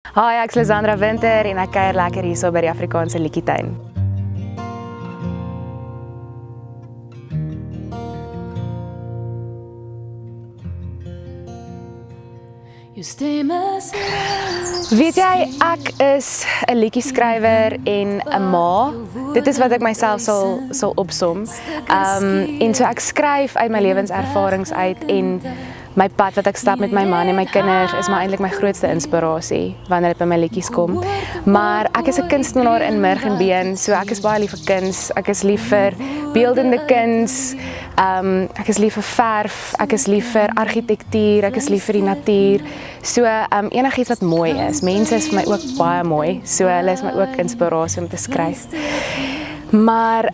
Hi, ek's Lisandra Winter en ek kuier lekker hierso by die Afrikaanse Liedjietuin. Weet jy, ek is 'n liedjieskrywer en 'n ma. Dit is wat ek myself sal opsom. En so ek skryf uit my lewenservarings uit en my pad wat ek stap met my man en my kinders is maar eintlik my grootste inspirasie wanneer dit by my liedjies kom. Maar ek is 'n kunstenaar in murg en been, so ek is baie lief vir kuns. Ek is lief vir beeldende kuns. Ek is lief vir verf, ek is lief vir argitektuur, ek is lief vir die natuur. So enigiets wat mooi is. Mense is vir my ook baie mooi, so hulle is my ook inspirasie om te skryf. Maar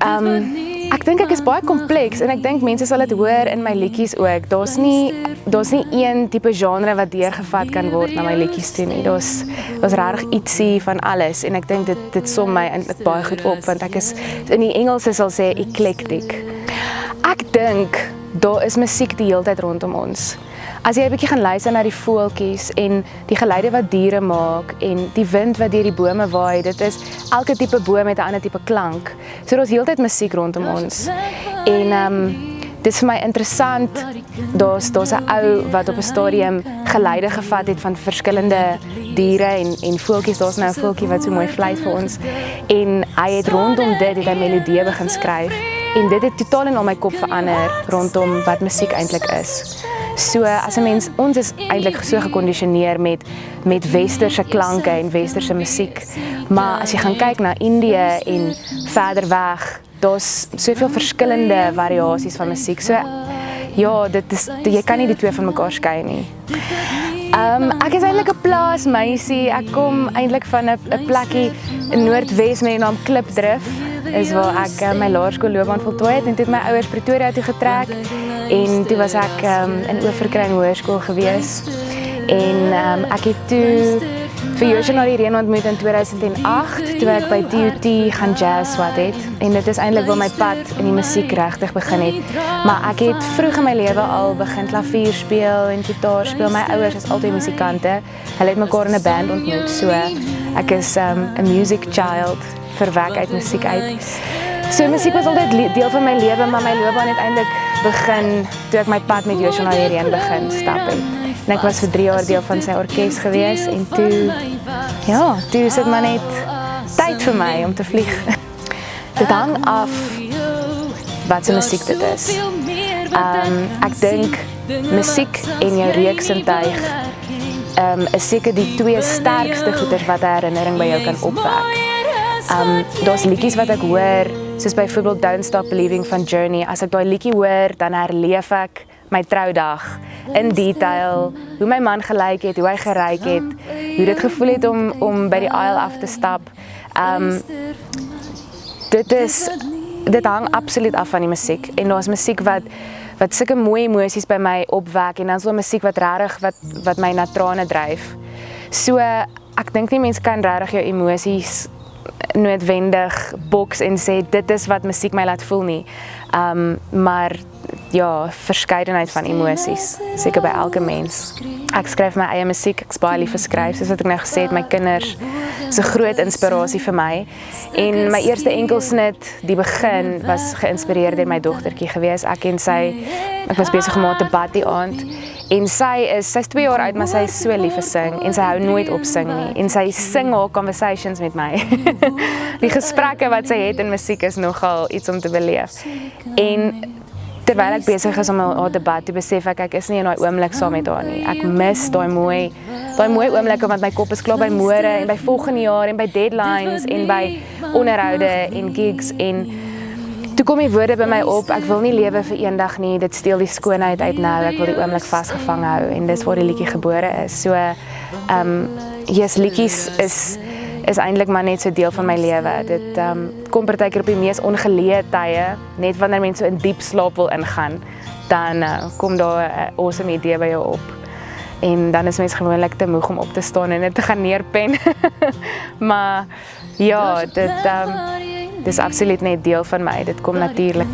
ek dink ek is baie kompleks en ek dink mense sal dit hoor in my liedjies ook. Daar's nie een tipe genre wat deurgevat kan word na my liedjies toe nie. Daar's regtig ietsie van alles en ek dink dit som my eintlik baie goed op want ek is in die Engelse sal sê eclectic. Ek dink daar is musiek die hele tyd rondom ons. As jy 'n bietjie gaan luister na die voeltjies en die geluide wat diere maak en die wind wat deur die bome waai, dit is elke tipe boom met 'n ander tipe klank. So daar's heeltyd musiek rondom ons. En dit is vir my interessant. Daar's 'n ou wat op 'n stadium geluide gevat het van verskillende diere en voeltjies. Daar's nou 'n voeltjie wat so mooi fluit vir ons en hy het rondom dit 'n melodie begin skryf en dit het totaal in al my kop verander rondom wat musiek eintlik is. So as 'n mens, ons is eintlik so gekondisioneer met westerse klanke en westerse musiek. Maar as jy gaan kyk na Indië en verder weg, daar's soveel verskillende variasies van musiek. So ja, jy kan nie die twee van mekaar skei nie. Ek is eintlik 'n plaasmeisie. Ek kom eintlik van 'n plekkie in Noordwes met die naam Klipdrif. Is waar ek my laerskoolloopbaan voltooi het en toe het my ouers Pretoria toe getrek en toe was ek in Oeverkruin Hoërskool gewees en ek het toe vir Joshua die Reen ontmoet in 2008 toe ek by TUT gaan jazz swat het en dit is eintlik waar my pad in die musiek regtig begin het. Maar ek het vroeg in my lewe al begin klavier speel en gitaar speel. My ouers is altyd musikante. Hulle het mekaar in 'n band ontmoet, so ek is 'n music child. Verwek uit musiek uit. So musiek was altyd deel van my lewe, maar my loopbaan het eintlik begin toe ek my pad met Joshua die Reen begin stap het. En ek was vir 3 jaar deel van sy orkes gewees en toe is dit maar net tyd vir my om te vlieg. Dit hang af wat se musiek dit is. Ek dink musiek en jou reuksintuig is seker die twee sterkste goeders wat 'n herinnering by jou kan opwek. Daar's liedjies wat ek hoor, soos byvoorbeeld Don't Stop Believing van Journey. As ek daai liedjie hoor, dan herleef ek my troudag in detail, hoe my man gelyk het, hoe hy geryk het, hoe dit gevoel het om by die aisle af te stap. Dit hang absoluut af van die musiek en daar's musiek wat sulke mooi emosies by my opwek en dan is daar musiek wat regtig wat my na trane dryf. So ek dink nie mense kan regtig jou emosies noodwendig boks en sê dit is wat musiek my laat voel nie. Maar ja, verskeidenheid van emosies, seker by elke mens. Ek skryf my eie musiek, ek's baie lief vir skryf, soos wat ek nou gesê het, my kinders is 'n groot inspirasie vir my. En my eerste enkelsnit, die begin, was geïnspireer deur my dogtertjie gewees. Ek was besig om haar te bad die aand. En sy's 2 jaar oud, maar sy is so lief vir sing en sy hou nooit op sing nie. En sy sing haar conversations met my. Die gesprekke wat sy het in musiek is nogal iets om te beleef. En terwyl ek besig is om haar te bad, toe besef ek is nie in daai oomblik saam met haar nie. Ek mis daai mooi oomblikke want my kop is klaar by môre en by volgende jaar en by deadlines en by onderhoude en gigs en toe kom die woorde by my op, ek wil nie lewe vir eendag nie, dit steel die skoonheid uit nou, ek wil die oomblik vasgevang hou en dis waar die liedjie gebore is. So, liedjies is eintlik maar net so deel van my lewe. Dit kom partykeer op die mees ongeleë tye, net wanneer mense so in diep slaap wil ingaan, dan kom daar 'n awesome idee by jou op. En dan is mens gewoonlik te moeg om op te staan en dit te gaan neerpen. Maar ja, dit is absoluut net deel van my, dit kom natuurlik.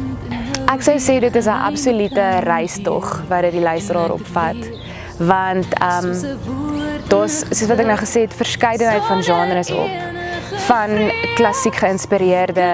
Ek sou sê dit is 'n absolute reistog wat dit die luisteraar opvat, want daar's, soos wat ek nou gesê het, verskeidenheid van genres op. Van klassiek geïnspireerde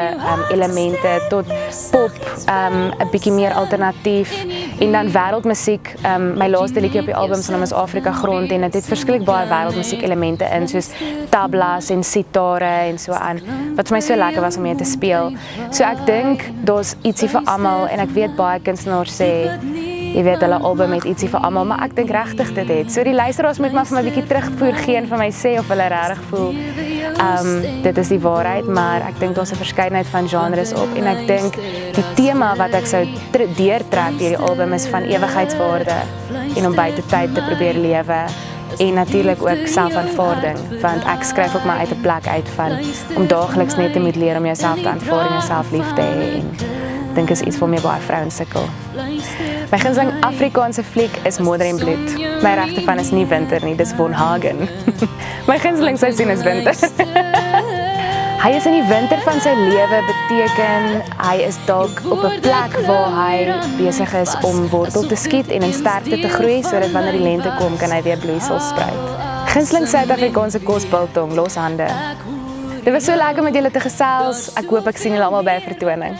elemente tot pop, 'n bietjie meer alternatief en dan wêreldmusiek. My laaste liedjie op die album se naam is Afrika Grond en dit het verskriklik baie wêreldmusiek elemente in soos tablas en sitare en so aan wat vir my so lekker was om mee te speel. So ek dink daar's ietsie vir almal en ek weet baie kunstenaars sê jy weet hulle album het ietsie vir almal, maar ek dink regtig dit het. So die luisteraars moet maar vir my 'n bietjie terugvoer gee en vir my sê of hulle regtig voel dit is die waarheid, maar ek dink daar's 'n verskeidenheid van genres op en ek dink die tema wat ek sou deurtrek deur die album is van ewigheidswaarde en om buite tyd te probeer lewe en natuurlik ook selfaanvaarding, want ek skryf ook maar uit 'n plek uit van om daagliks net te moet leer om jouself te aanvaar en jouself lief te hê en ek dink is iets waarmee baie vrouens sukkel. My gunsteling Afrikaanse fliek is Modder en Bloed. My regte van is nie winter nie, dis Von Hagen. My gunsteling seisoen is winter. Hy is in die winter van sy lewe beteken hy is dalk op 'n plek waar hy besig is om wortel te skiet en in sterkte te groei sodat wanneer die lente kom kan hy weer bloeisels spruit. Gunsteling Suid-Afrikaanse kos biltong, los hande. Dit was so lekker met julle te gesels. Ek hoop ek sien julle almal by 'n vertoning.